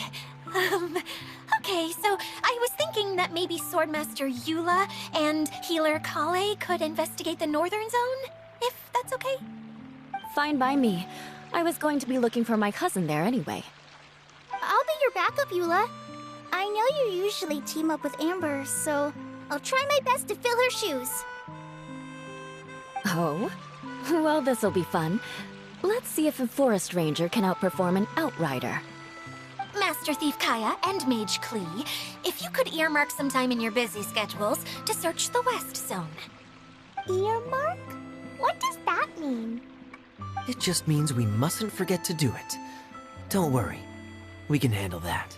Speaker 7: Okay, so I was thinking that maybe Swordmaster Eula and Healer Klee could investigate the Northern Zone, if that's okay?
Speaker 8: Fine by me. I was going to be looking for my cousin there anyway.
Speaker 6: I'll be your backup, Eula. I know you usually team up with Amber, so I'll try my best to fill her shoes.
Speaker 8: Oh? Well, this'll be fun. Let's see if a forest ranger can outperform an outrider.
Speaker 7: Master Thief Kaya and Mage Klee, if you could earmark some time in your busy schedules to search the West Zone.
Speaker 3: Earmark? What does that mean?
Speaker 4: It just means we mustn't forget to do it. Don't worry. We can handle that.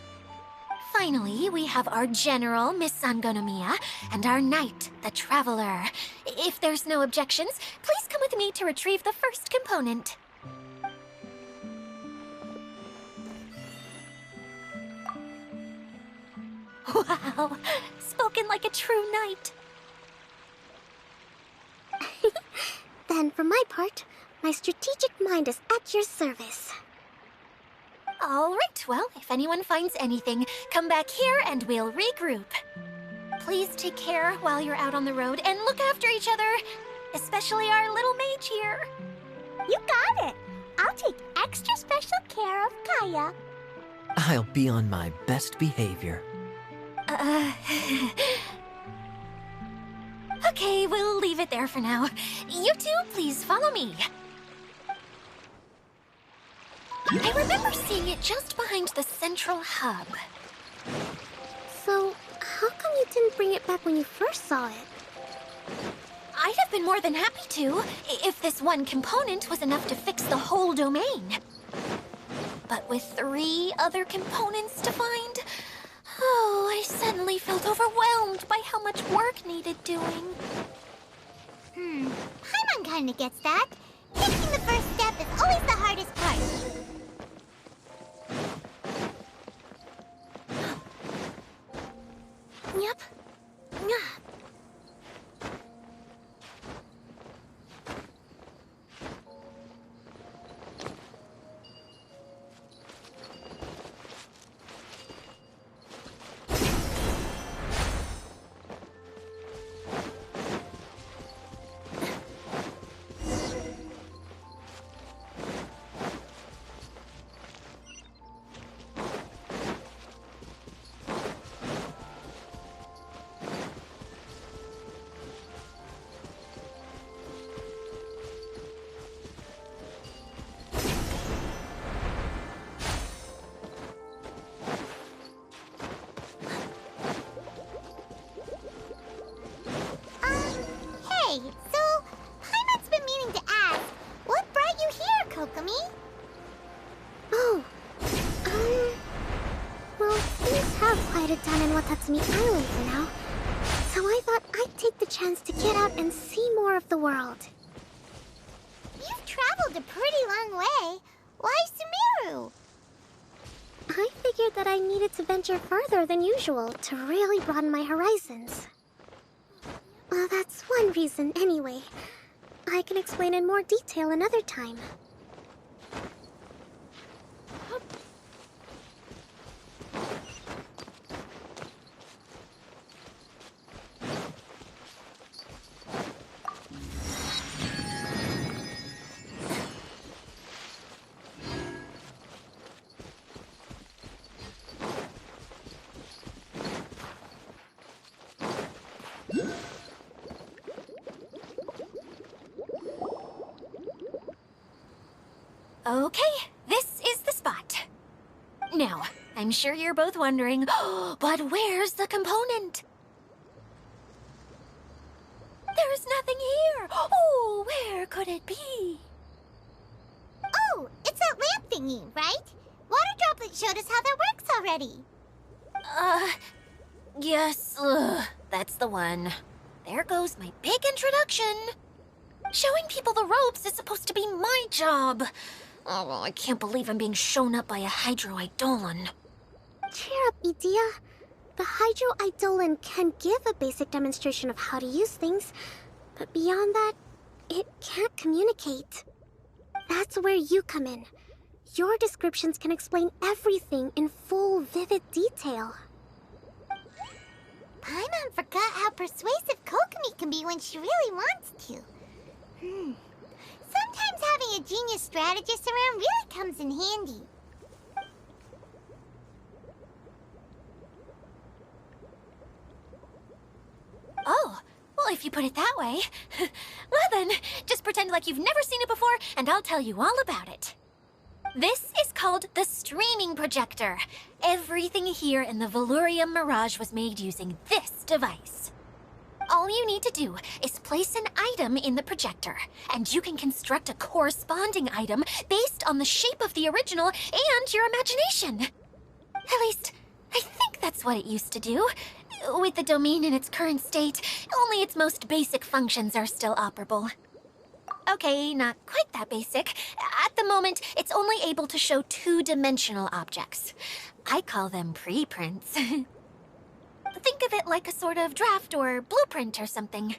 Speaker 7: Finally, we have our General, Miss Sangonomiya, and our Knight, the Traveler. If there's no objections, please come with me to retrieve the first component. Wow, spoken like a true knight.
Speaker 5: Then, for my part, my strategic mind is at your service.
Speaker 7: All right, well, if anyone finds anything, come back here and we'll regroup. Please take care while you're out on the road and look after each other, especially our little mage here.
Speaker 3: You got it. I'll take extra special care of Kaya.
Speaker 4: I'll be on my best behavior.
Speaker 7: Okay, we'll leave it there for now. You two, please follow me. I remember seeing it just behind the Central Hub.
Speaker 5: So, how come you didn't bring it back when you first saw it?
Speaker 7: I'd have been more than happy to, if this one component was enough to fix the whole domain. But with 3 other components to find, oh, I suddenly felt overwhelmed by how much work needed doing.
Speaker 2: Paimon kinda gets that. Taking the first step is always the hardest part.
Speaker 5: Yep.
Speaker 2: Hey, so Paimon's been meaning to ask, what brought you here, Kokomi?
Speaker 5: Oh, well, things have quieted down in Watatsumi Island for now. So I thought I'd take the chance to get out and see more of the world.
Speaker 2: You've traveled a pretty long way. Why Sumeru.
Speaker 5: I figured that I needed to venture further than usual to really broaden my horizons. Well, that's one reason anyway. I can explain in more detail another time.
Speaker 7: Okay, this is the spot. Now, I'm sure you're both wondering, but where's the component? There's nothing here. Oh, where could it be?
Speaker 2: Oh, it's that lamp thingy, right? Water Droplet showed us how that works already.
Speaker 7: Yes, that's the one. There goes my big introduction. Showing people the ropes is supposed to be my job. Oh, I can't believe I'm being shown up by a Hydro Eidolon.
Speaker 5: Cheer up, Edea. The Hydro Eidolon can give a basic demonstration of how to use things, but beyond that, it can't communicate. That's where you come in. Your descriptions can explain everything in full, vivid detail.
Speaker 2: Paimon forgot how persuasive Kokomi can be when she really wants to. Sometimes having a genius strategist around really comes in handy.
Speaker 7: Oh, well, if you put it that way. Well then, just pretend like you've never seen it before, and I'll tell you all about it. This is called the streaming projector. Everything here in the Velurium Mirage was made using this device. All you need to do is place an item in the projector, and you can construct a corresponding item based on the shape of the original and your imagination. At least, I think that's what it used to do. With the domain in its current state, only its most basic functions are still operable. Okay, not quite that basic. At the moment, it's only able to show two-dimensional objects. I call them preprints. Think of it like a sort of draft or blueprint or something.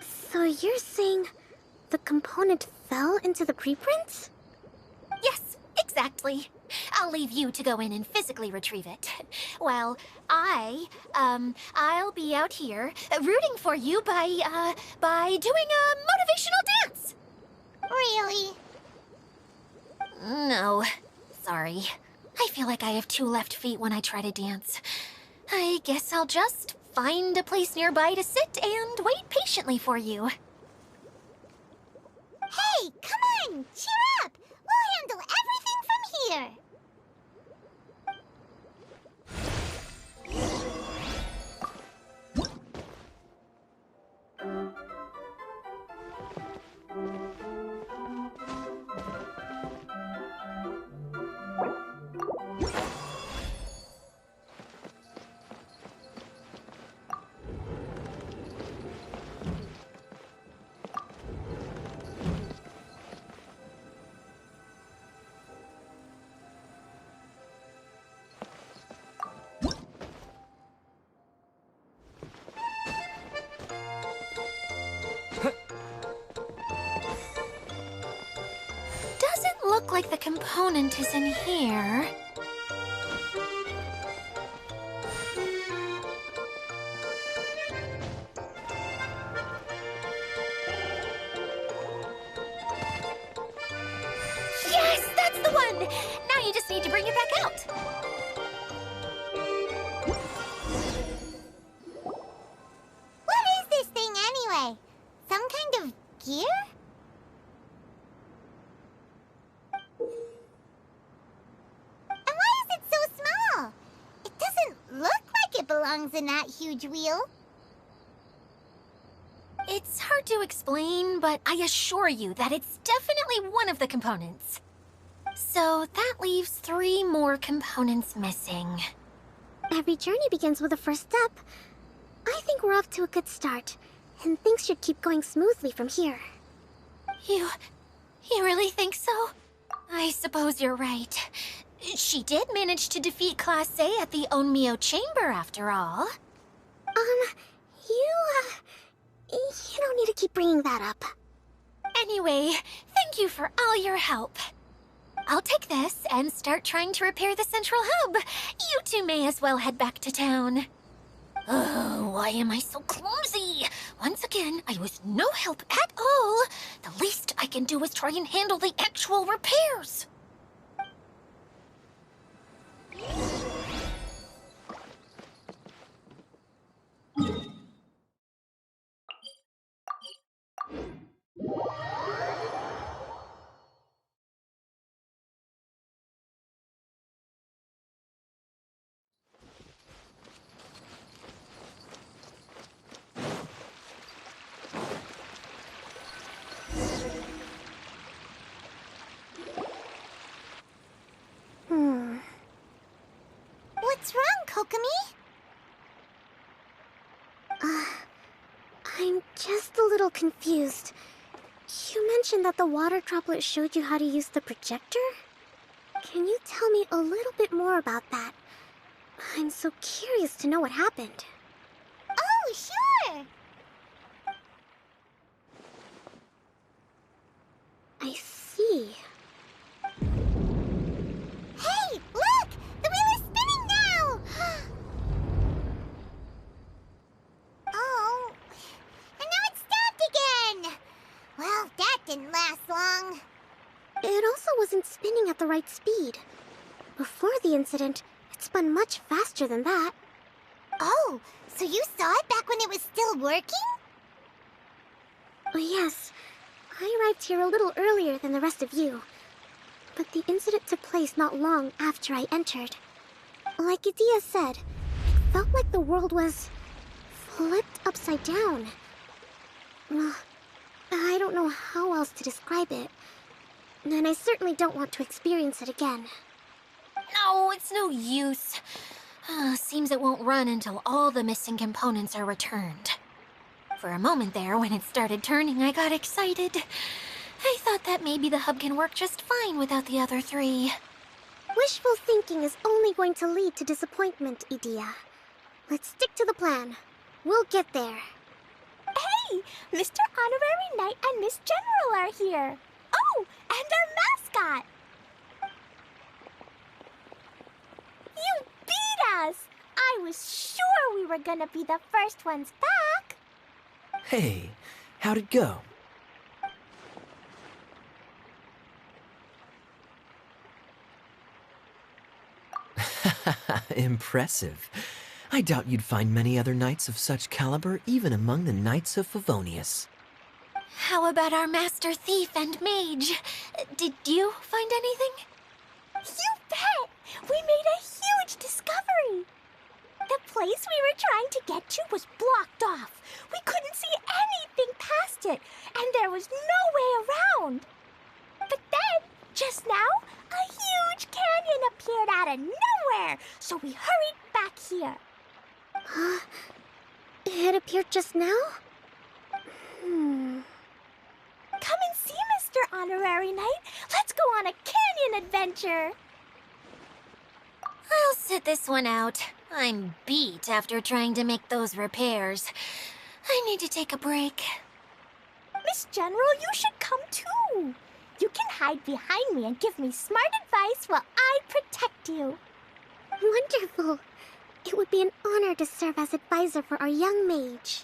Speaker 5: So you're saying the component fell into the preprints?
Speaker 7: Yes, exactly. I'll leave you to go in and physically retrieve it. Well, I'll be out here rooting for you by doing a motivational dance.
Speaker 2: Really?
Speaker 7: No, sorry. I feel like I have two left feet when I try to dance. I guess I'll just find a place nearby to sit and wait patiently for you.
Speaker 2: Hey, come on! Cheer up! We'll handle everything from here!
Speaker 7: Look like the component is in here. Yes, that's the one! Now you just need to bring it back out.
Speaker 2: What is this thing anyway? Some kind of gear? Belongs in that huge wheel.
Speaker 7: It's hard to explain, but I assure you that it's definitely one of the components. So that leaves 3 more components missing.
Speaker 5: Every journey begins with a first step. I think we're off to a good start, and things should keep going smoothly from here.
Speaker 7: You really think so? I suppose you're right. She did manage to defeat Class A at the Onmyo Chamber, after all.
Speaker 5: You don't need to keep bringing that up.
Speaker 7: Anyway, thank you for all your help. I'll take this and start trying to repair the central hub. You two may as well head back to town. Oh, why am I so clumsy? Once again, I was no help at all. The least I can do is try and handle the actual repairs.
Speaker 2: What's wrong, Kokomi?
Speaker 5: I'm just a little confused. You mentioned that the water droplet showed you how to use the projector? Can you tell me a little bit more about that? I'm so curious to know what happened.
Speaker 2: Oh, sure!
Speaker 5: I see.
Speaker 2: Hey, look! The wheel is spinning now! Oh, and now it's stopped again! Well, that didn't last long.
Speaker 5: It also wasn't spinning at the right speed. Before the incident, it spun much faster than that.
Speaker 2: Oh, so you saw it back when it was still working?
Speaker 5: Yes, I arrived here a little earlier than the rest of you. But the incident took place not long after I entered. Like Idia said, it felt like the world was flipped upside down. Well, I don't know how else to describe it. And I certainly don't want to experience it again.
Speaker 7: No, it's no use. Seems it won't run until all the missing components are returned. For a moment there, when it started turning, I got excited. I thought that maybe the hub can work just fine without the other three.
Speaker 5: Wishful thinking is only going to lead to disappointment, Idia. Let's stick to the plan. We'll get there.
Speaker 3: Hey, Mr. Honorary Knight and Miss General are here. Oh, and our mascot. You beat us! I was sure we were gonna be the first ones back.
Speaker 4: Hey, how'd it go? Impressive. I doubt you'd find many other knights of such caliber even among the Knights of Favonius.
Speaker 7: How about our master thief and mage? Did you find anything?
Speaker 3: You bet! We made a huge discovery. The place we were trying to get to was blocked off. We couldn't see anything past it, and there was no way around. But then, just now, a huge canyon appeared out of nowhere, so we hurried back here.
Speaker 5: It appeared just now?
Speaker 3: Come and see, Mr. Honorary Knight. Let's go on a canyon adventure.
Speaker 7: I'll sit this one out. I'm beat after trying to make those repairs. I need to take a break.
Speaker 3: Miss General, you should come too. You can hide behind me and give me smart advice while I protect you.
Speaker 5: Wonderful. It would be an honor to serve as advisor for our young mage.